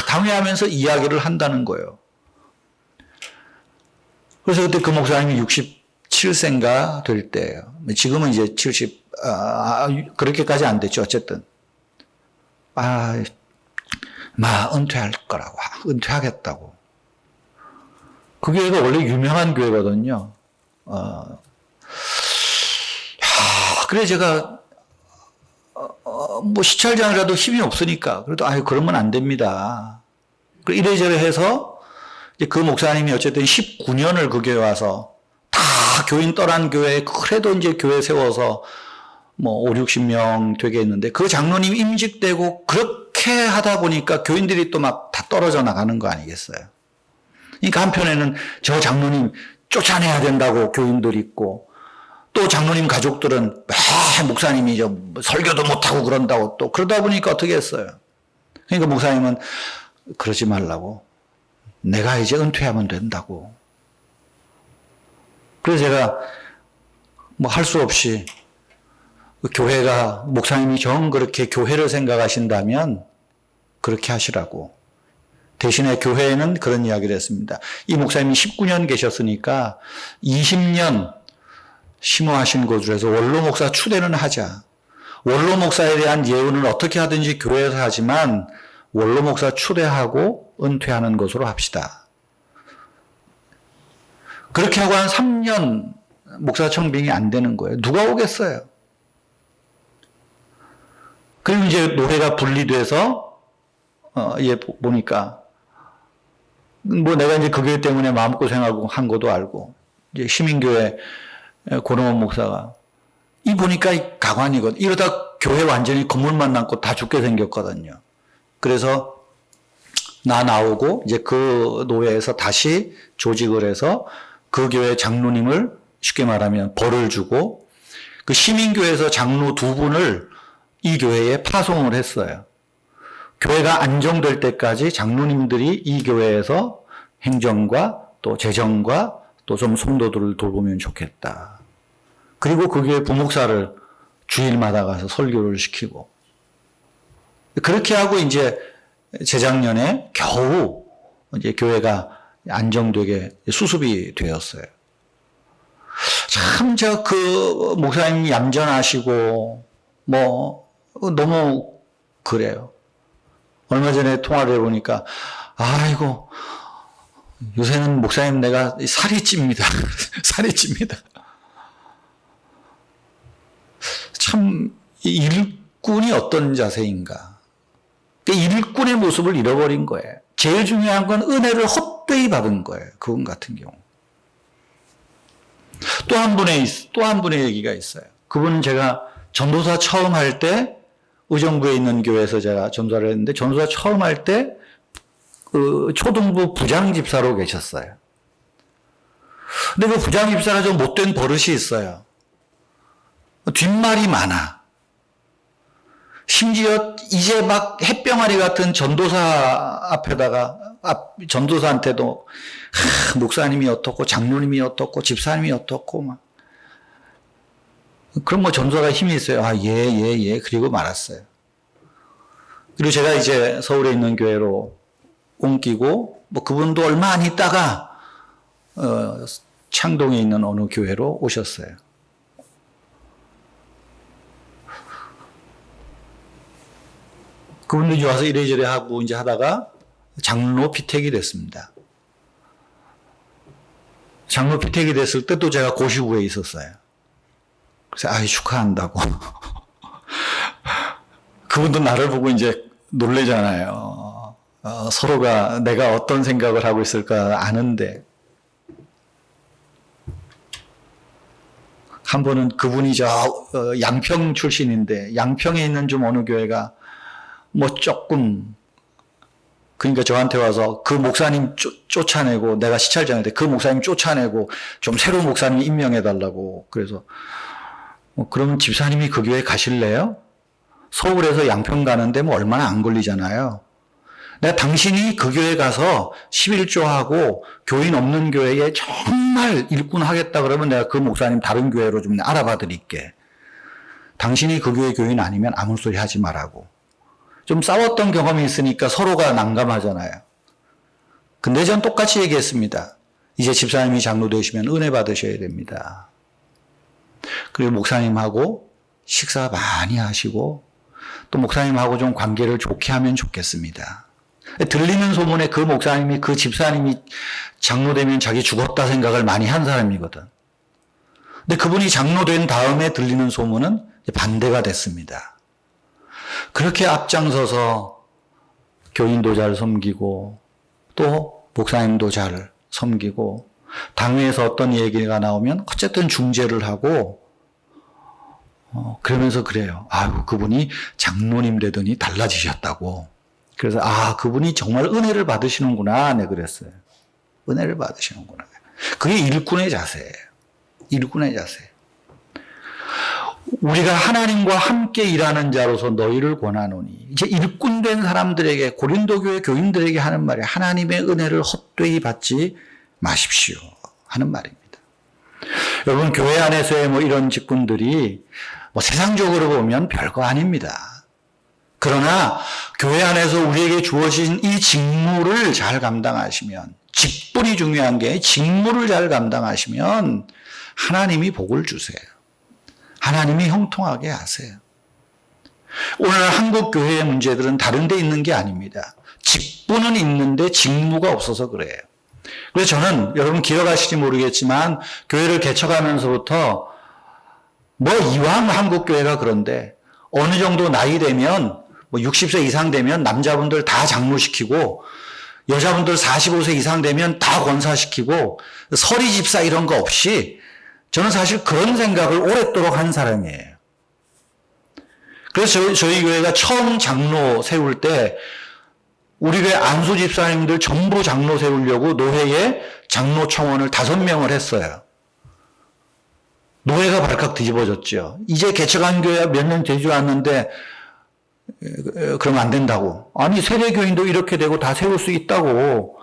당회하면서 이야기를 한다는 거예요. 그래서 그때 그 목사님이 67세인가 될 때예요. 지금은 이제 70 그렇게까지 안 됐죠. 어쨌든 은퇴할 거라고, 은퇴하겠다고. 그 교회가 원래 유명한 교회거든요. 그래 제가 뭐 시찰장이라도 힘이 없으니까 그래도 그러면 안 됩니다. 이래저래 해서 이제 그 목사님이 어쨌든 19년을 그 교회 와서 다 교인 떠난 교회에 그래도 이제 교회 세워서 뭐 5, 60명 되게 했는데, 그 장로님 임직되고 그렇게 하다 보니까 교인들이 또 막 다 떨어져 나가는 거 아니겠어요? 그러니까 한편에는 저 장로님 쫓아내야 된다고 교인들이 있고, 또 장로님 가족들은 목사님이 설교도 못하고 그런다고, 또 그러다 보니까 어떻게 했어요? 그러니까 목사님은 그러지 말라고, 내가 이제 은퇴하면 된다고. 그래서 제가 뭐 할 수 없이 교회가, 목사님이 정 그렇게 교회를 생각하신다면 그렇게 하시라고. 대신에 교회에는 그런 이야기를 했습니다. 이 목사님이 19년 계셨으니까 20년 심호하신 곳으로 해서 원로 목사 추대는 하자. 원로 목사에 대한 예우는 어떻게 하든지 교회에서 하지만 원로 목사 추대하고 은퇴하는 것으로 합시다. 그렇게 하고 한 3년 목사 청빙이 안 되는 거예요. 누가 오겠어요? 그리고 이제 노회가 분리돼서 보니까 뭐 내가 이제 그 교회 때문에 마음고생하고 한 것도 알고, 이제 시민교회 고롱원 목사가 보니까 가관이거든. 이러다 교회 완전히 건물만 남고 다 죽게 생겼거든요. 그래서 나 나오고 이제 그 노회에서 다시 조직을 해서 그 교회 장로님을 쉽게 말하면 벌을 주고, 그 시민교회에서 장로 2분을 이 교회에 파송을 했어요. 교회가 안정될 때까지 장로님들이 이 교회에서 행정과 또 재정과 또 좀 성도들을 돌보면 좋겠다. 그리고 그 교회 부목사를 주일마다 가서 설교를 시키고, 그렇게 하고 이제 재작년에 겨우 이제 교회가 안정되게 수습이 되었어요. 참 그 목사님이 얌전하시고 뭐 너무 그래요. 얼마 전에 통화를 해보니까 요새는 목사님 내가 살이 찝니다. 살이 찝니다. 참 일꾼이 어떤 자세인가. 일꾼의 모습을 잃어버린 거예요. 제일 중요한 건 은혜를 헛되이 받은 거예요. 그분 같은 경우. 또 한 분의 얘기가 있어요. 그분은 제가 전도사 처음 할 때 의정부에 있는 교회에서 제가 전도사를 했는데 전도사 처음 할 때 그 초등부 부장 집사로 계셨어요. 근데 그 부장 집사가 좀 못된 버릇이 있어요. 뒷말이 많아. 심지어 이제 막 햇병아리 같은 전도사 앞에다가 전도사한테도 목사님이 어떻고 장로님이 어떻고 집사님이 어떻고 막 그럼 뭐 전도사가 힘이 있어요. 예 그리고 말았어요. 그리고 제가 이제 서울에 있는 교회로 옮기고 뭐 그분도 얼마 안 있다가 창동에 있는 어느 교회로 오셨어요. 그분도 이제 와서 이래저래 하고 이제 하다가 장로 피택이 됐습니다. 장로 피택이 됐을 때 또 제가 고시부에 있었어요. 그래서 축하한다고. 그분도 나를 보고 이제 놀래잖아요. 서로가 내가 어떤 생각을 하고 있을까 아는데. 한 번은 그분이 양평 출신인데 양평에 있는 좀 어느 교회가 뭐 조금 그러니까 저한테 와서 그 목사님 쫓아내고 내가 시찰장인데 그 목사님 쫓아내고 좀 새로운 목사님 임명해달라고 그래서 그러면 집사님이 그 교회 가실래요? 서울에서 양평 가는데 뭐 얼마나 안 걸리잖아요. 내가 당신이 그 교회 가서 11조하고 교인 없는 교회에 정말 일꾼 하겠다 그러면 내가 그 목사님 다른 교회로 좀 알아봐 드릴게. 당신이 그 교회 교인 아니면 아무 소리 하지 말라고. 좀 싸웠던 경험이 있으니까 서로가 난감하잖아요. 근데 전 똑같이 얘기했습니다. 이제 집사님이 장로 되시면 은혜 받으셔야 됩니다. 그리고 목사님하고 식사 많이 하시고 또 목사님하고 좀 관계를 좋게 하면 좋겠습니다. 들리는 소문에 그 목사님이 그 집사님이 장로 되면 자기 죽었다 생각을 많이 한 사람이거든. 근데 그분이 장로 된 다음에 들리는 소문은 반대가 됐습니다. 그렇게 앞장서서 교인도 잘 섬기고 또 목사님도 잘 섬기고 당회에서 어떤 얘기가 나오면 어쨌든 중재를 하고 그러면서 그래요. 그분이 장로님 되더니 달라지셨다고. 그래서 그분이 정말 은혜를 받으시는구나. 네, 그랬어요. 은혜를 받으시는구나. 그게 일꾼의 자세예요. 일꾼의 자세. 우리가 하나님과 함께 일하는 자로서 너희를 권하노니. 이제 일꾼된 사람들에게 고린도 교회 교인들에게 하는 말이 하나님의 은혜를 헛되이 받지 마십시오 하는 말입니다. 여러분 교회 안에서의 이런 직분들이 세상적으로 보면 별거 아닙니다. 그러나 교회 안에서 우리에게 주어진 이 직무를 잘 감당하시면 직분이 중요한 게 직무를 잘 감당하시면 하나님이 복을 주세요. 하나님이 형통하게 하세요. 오늘 한국 교회의 문제들은 다른 데 있는 게 아닙니다. 직분은 있는데 직무가 없어서 그래요. 그래서 저는 여러분 기억하실지 모르겠지만 교회를 개척하면서부터 이왕 한국 교회가 그런데 어느 정도 나이 되면 60세 이상 되면 남자분들 다 장로시키고 여자분들 45세 이상 되면 다 권사시키고 서리 집사 이런 거 없이 저는 사실 그런 생각을 오랫도록 한 사람이에요. 그래서 저희 교회가 처음 장로 세울 때 우리 교회 안수 집사님들 전부 장로 세우려고 노회에 장로 청원을 5명을 했어요. 노회가 발칵 뒤집어졌죠. 이제 개척한 교회가 몇 년 되지 않았는데 그러면 안 된다고. 아니 세례교인도 이렇게 되고 다 세울 수 있다고.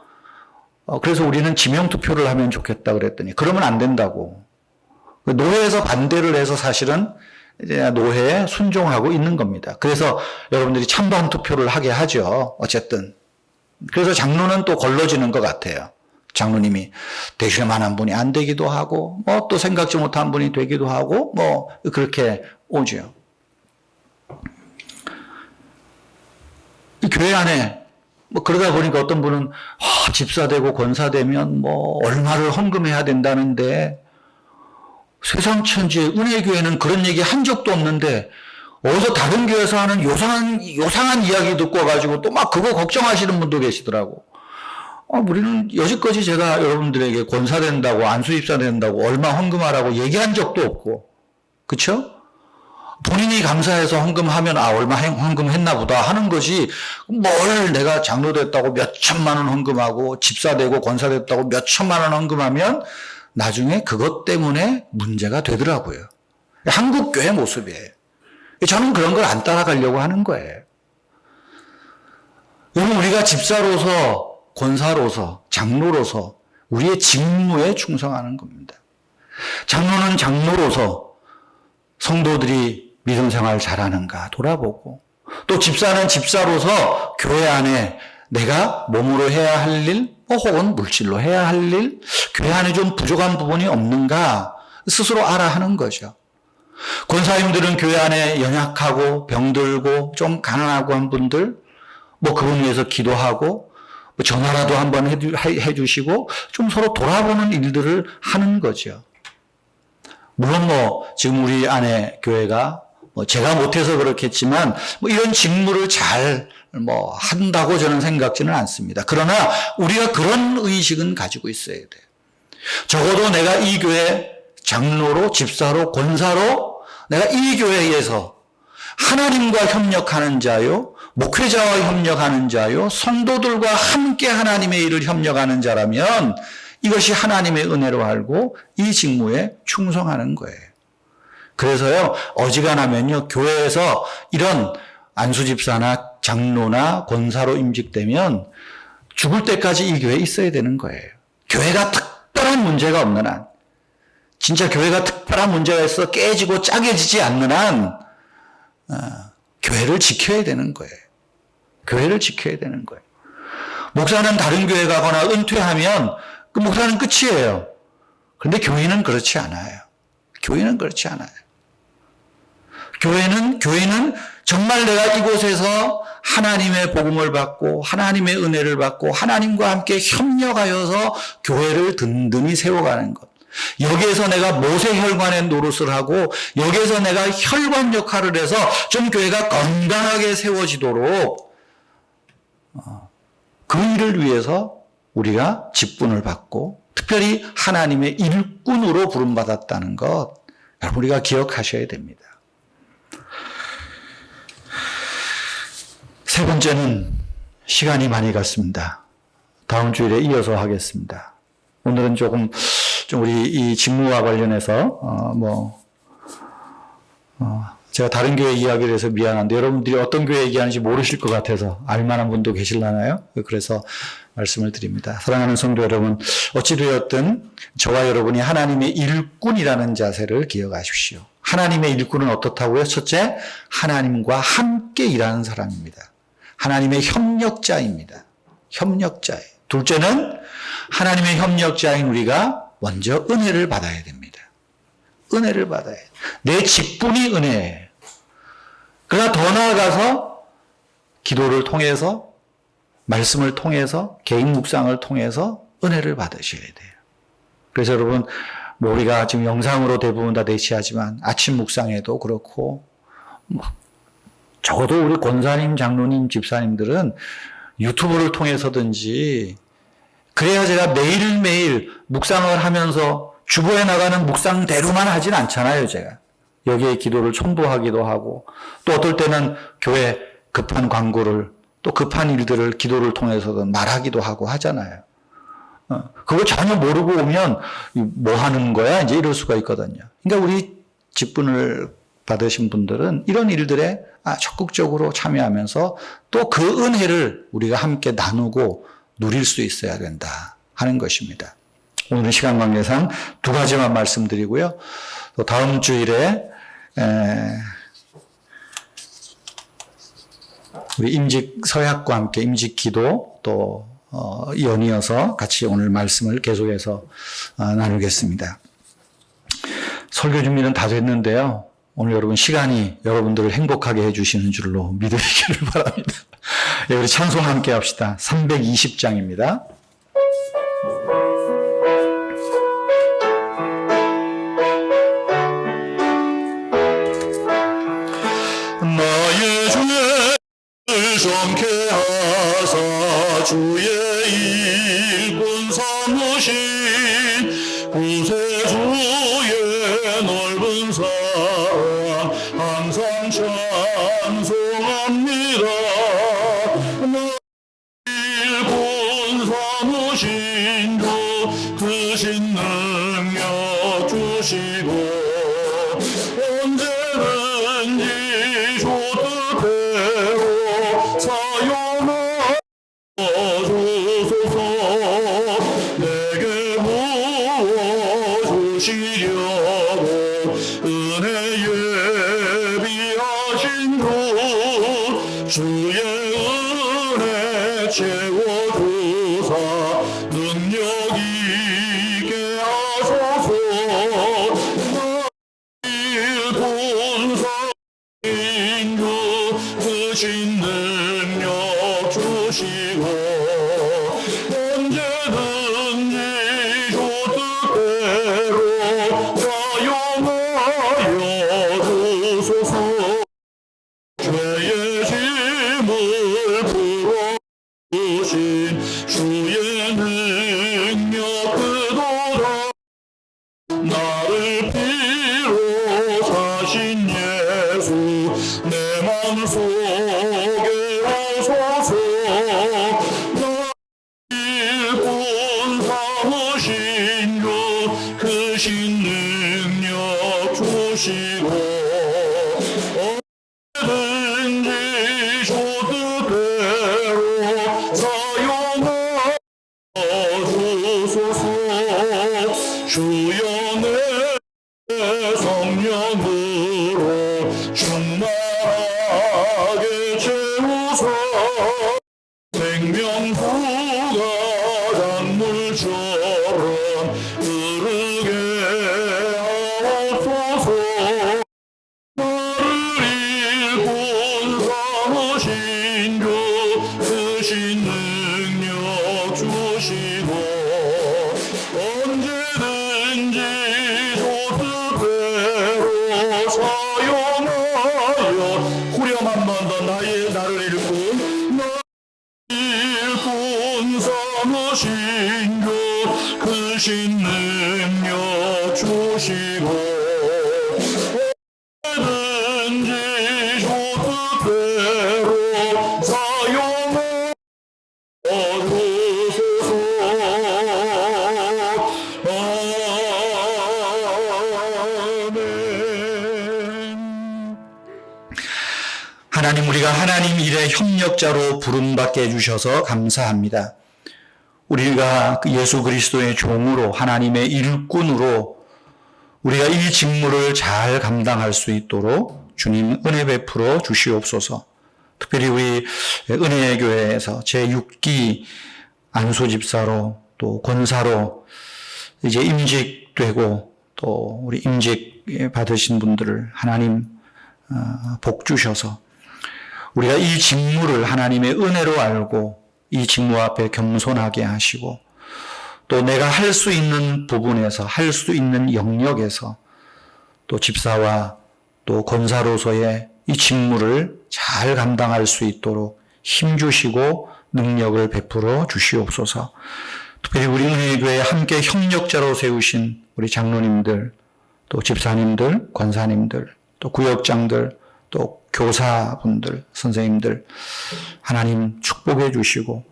그래서 우리는 지명투표를 하면 좋겠다 그랬더니 그러면 안 된다고. 노회에서 반대를 해서 사실은 이제 노회에 순종하고 있는 겁니다. 그래서 여러분들이 찬반 투표를 하게 하죠. 어쨌든. 그래서 장로는 또 걸러지는 것 같아요. 장로님이 되실 만한 분이 안 되기도 하고, 또 생각지 못한 분이 되기도 하고, 그렇게 오죠. 이 교회 안에 뭐 그러다 보니까 어떤 분은 집사되고 권사되면 뭐 얼마를 헌금해야 된다는데 세상 천지의 은혜교회는 그런 얘기 한 적도 없는데 어디서 다른 교회에서 하는 요상한 이야기 듣고 와가지고 또 막 그거 걱정하시는 분도 계시더라고. 우리는 여지까지 제가 여러분들에게 권사된다고 안수집사 된다고 얼마 헌금하라고 얘기한 적도 없고, 그쵸? 본인이 감사해서 헌금하면 얼마 헌금했나 보다 하는 것이 뭘 내가 장로 됐다고 몇 천만 원 헌금하고 집사 되고 권사 됐다고 몇 천만 원 헌금하면 나중에 그것 때문에 문제가 되더라고요. 한국 교회 모습이에요. 저는 그런 걸 안 따라가려고 하는 거예요. 여러분, 우리가 집사로서 권사로서 장로로서 우리의 직무에 충성하는 겁니다. 장로는 장로로서 성도들이 믿음 생활 잘하는가 돌아보고, 또 집사는 집사로서 교회 안에 내가 몸으로 해야 할 일, 혹은 물질로 해야 할 일, 교회 안에 좀 부족한 부분이 없는가 스스로 알아 하는 거죠. 권사님들은 교회 안에 연약하고 병들고 좀 가난하고 한 분들, 뭐 그분 위해서 기도하고 전화라도 한번 해주시고 좀 서로 돌아보는 일들을 하는 거죠. 물론 뭐 지금 우리 안에 교회가 제가 못해서 그렇겠지만 이런 직무를 잘 한다고 저는 생각지는 않습니다. 그러나 우리가 그런 의식은 가지고 있어야 돼요. 적어도 내가 이 교회 장로로, 집사로, 권사로 내가 이 교회에서 하나님과 협력하는 자요, 목회자와 협력하는 자요, 성도들과 함께 하나님의 일을 협력하는 자라면 이것이 하나님의 은혜로 알고 이 직무에 충성하는 거예요. 그래서요, 어지간하면요, 교회에서 이런 안수집사나 장로나 권사로 임직되면 죽을 때까지 이 교회에 있어야 되는 거예요. 교회가 특별한 문제가 없는 한, 진짜 교회가 특별한 문제가 있어 깨지고 짜개지지 않는 한, 교회를 지켜야 되는 거예요. 교회를 지켜야 되는 거예요. 목사는 다른 교회 가거나 은퇴하면 그 목사는 끝이에요. 그런데 교회는 그렇지 않아요. 교회는 그렇지 않아요. 교회는 정말 내가 이곳에서 하나님의 복음을 받고 하나님의 은혜를 받고 하나님과 함께 협력하여서 교회를 든든히 세워가는 것. 여기에서 내가 모세혈관의 노릇을 하고 여기에서 내가 혈관 역할을 해서 좀 교회가 건강하게 세워지도록 그 일을 위해서 우리가 직분을 받고 특별히 하나님의 일꾼으로 부름받았다는 것, 여러분 우리가 기억하셔야 됩니다. 세 번째는 시간이 많이 갔습니다. 다음 주일에 이어서 하겠습니다. 오늘은 좀 우리 이 직무와 관련해서 제가 다른 교회 이야기를 해서 미안한데 여러분들이 어떤 교회 얘기하는지 모르실 것 같아서 알만한 분도 계실라나요? 그래서 말씀을 드립니다. 사랑하는 성도 여러분, 어찌되었든 저와 여러분이 하나님의 일꾼이라는 자세를 기억하십시오. 하나님의 일꾼은 어떻다고요? 첫째, 하나님과 함께 일하는 사람입니다. 하나님의 협력자입니다. 협력자예요. 둘째는 하나님의 협력자인 우리가 먼저 은혜를 받아야 됩니다. 은혜를 받아야 돼요. 내 직분이 은혜예요. 그러나 더 나아가서 기도를 통해서, 말씀을 통해서, 개인 묵상을 통해서 은혜를 받으셔야 돼요. 그래서 여러분, 우리가 지금 영상으로 대부분 다 대시하지만 아침 묵상에도 그렇고, 적어도 우리 권사님, 장로님, 집사님들은 유튜브를 통해서든지, 그래야 제가 매일매일 묵상을 하면서 주보에 나가는 묵상대로만 하진 않잖아요, 제가. 여기에 기도를 첨부하기도 하고, 또 어떨 때는 교회 급한 광고를, 또 급한 일들을 기도를 통해서든 말하기도 하고 하잖아요. 그거 전혀 모르고 오면 뭐 하는 거야? 이제 이럴 수가 있거든요. 그러니까 우리 직분을 받으신 분들은 이런 일들에 적극적으로 참여하면서 또 그 은혜를 우리가 함께 나누고 누릴 수 있어야 된다 하는 것입니다. 오늘 시간 관계상 두 가지만 말씀드리고요. 또 다음 주일에 우리 임직 서약과 함께 임직 기도 또 연이어서 같이 오늘 말씀을 계속해서 나누겠습니다. 설교 준비는 다 됐는데요. 오늘 여러분 시간이 여러분들을 행복하게 해주시는 줄로 믿으시기를 바랍니다. 우리 찬송 함께 합시다. 320장입니다. 나의 죄를 정케 하사 주의 일꾼 삼으신 구세주의 넓은 사랑 항상 찬송합니다. 나의 일꾼 삼으신 주 크신 능력 주시고 언제든지 주 뜻대로 사용하여 주소서. 내게 부어주시려고 은혜 예비하신 주 주의 은혜 채워주사 능력 있게 하소서. 일꾼사인 주 크신 능력 주시고 언제든지 주 뜻대로 사용하여 주소서. 죄의 짐을 풀어주신 주의 능력 그도다. 나를 피로 사신 예수 내 맘속에 오소서. 일꾼 삼으신 주 크신 능력 주시고 언제든지 주 뜻대로 사용하여 주소서. 주여 내 성령으로 충만하게 채우소. 생명수가 단물처럼 흐르게 하옵소서. 나를 일꾼 삼으신 주 크신 능력 주시고 언제든지 주 뜻대로 사용하여 후렴 한 번 더 나를 일꾼 삼으신 주 크신 능력 주시고 언제든지 주 뜻대로 사용하여 주소서. 하나님, 우리가 하나님 일의 협력자로 부름받게 해주셔서 감사합니다. 우리가 예수 그리스도의 종으로 하나님의 일꾼으로 우리가 이 직무를 잘 감당할 수 있도록 주님 은혜 베풀어 주시옵소서. 특별히 우리 은혜의 교회에서 제6기 안수집사로 또 권사로 이제 임직되고 또 우리 임직 받으신 분들을 하나님 복 주셔서 우리가 이 직무를 하나님의 은혜로 알고 이 직무 앞에 겸손하게 하시고 또 내가 할 수 있는 부분에서 할 수 있는 영역에서 또 집사와 또 권사로서의 이 직무를 잘 감당할 수 있도록 힘주시고 능력을 베풀어 주시옵소서. 특별히 우리 은혜교회에 함께 협력자로 세우신 우리 장로님들, 또 집사님들, 권사님들, 또 구역장들, 또 교사분들, 선생님들 하나님 축복해 주시고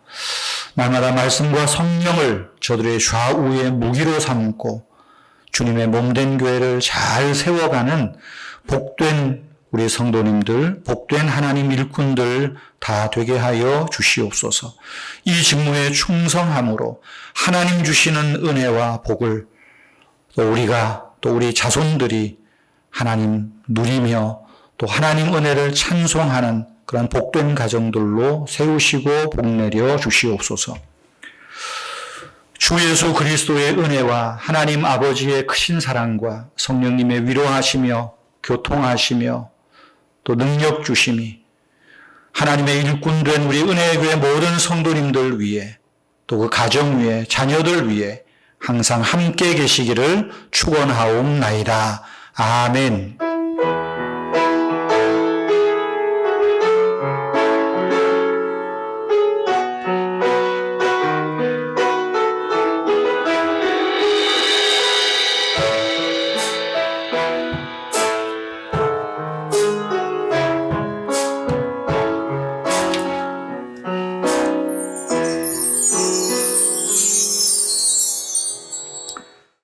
날마다 말씀과 성령을 저들의 좌우의 무기로 삼고 주님의 몸된 교회를 잘 세워가는 복된 우리 성도님들, 복된 하나님 일꾼들 다 되게 하여 주시옵소서. 이 직무에 충성함으로 하나님 주시는 은혜와 복을 또 우리가 또 우리 자손들이 하나님 누리며 또 하나님 은혜를 찬송하는 그런 복된 가정들로 세우시고 복내려 주시옵소서. 주 예수 그리스도의 은혜와 하나님 아버지의 크신 사랑과 성령님의 위로하시며 교통하시며 또 능력 주심이 하나님의 일꾼 된 우리 은혜교회 모든 성도님들 위해 또 그 가정 위에 자녀들 위해 항상 함께 계시기를 축원하옵나이다. 아멘.